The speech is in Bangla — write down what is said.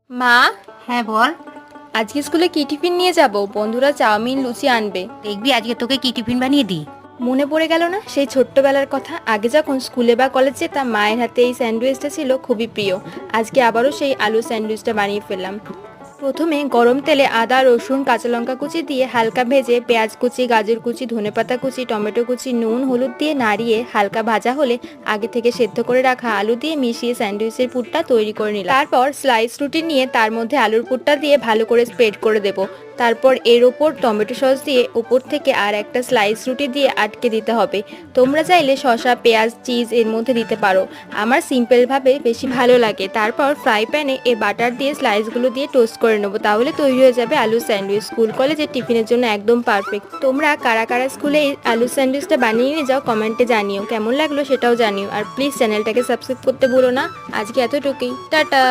মা, হ্যাঁ বল। আজকে স্কুলে কি টিফিন নিয়ে যাব? বন্ধুরা চাউমিন লুচি আনবে। দেখবি আজকে তোকে কি টিফিন বানিয়ে দিই। মনে পড়ে গেল না সেই ছোট্টবেলার কথা। আগে যখন স্কুলে বা কলেজে যেতাম মায়ের হাতে এই স্যান্ডউইচটা ছিল খুবই প্রিয়। আজকে আবারও সেই আলু স্যান্ডউইচটা বানিয়ে ফেললাম। প্রথমে গরম তেলে আদা রসুন কাঁচা লঙ্কা কুচি দিয়ে হালকা ভেজে পেঁয়াজ কুচি গাজর কুচি ধনেপাতা কুচি টমেটো কুচি নুন হলুদ দিয়ে নাড়িয়ে হালকা ভাজা হলে আগে থেকে সেদ্ধ করে রাখা আলু দিয়ে মিশিয়ে স্যান্ডউইচের পুরটা তৈরি করে নিলাম। তারপর স্লাইস রুটি নিয়ে তার মধ্যে আলুর পুরটা দিয়ে ভালো করে স্প্রেড করে দেব। তারপর এর ওপর টমেটো সস দিয়ে ওপর থেকে আর একটা স্লাইস রুটি দিয়ে আটকে দিতে হবে। তোমরা চাইলে শসা পেঁয়াজ চিজ এর মধ্যে দিতে পারো। আমার সিম্পলভাবে বেশি ভালো লাগে। তারপর ফ্রাই প্যানে এ বাটার দিয়ে স্লাইসগুলো দিয়ে টোস্ট করে নেবো, তাহলে তৈরি হয়ে যাবে আলু স্যান্ডউইচ। স্কুল কলেজের টিফিনের জন্য একদম পারফেক্ট। তোমরা কারা কারা স্কুলে এই আলু স্যান্ডউইচটা বানিয়ে নিয়ে যাও, কমেন্টে জানিও কেমন লাগলো সেটাও জানিও। আর প্লিজ চ্যানেলটাকে সাবস্ক্রাইব করতে ভুলো না। আজকে এতটুকুই, টাটা।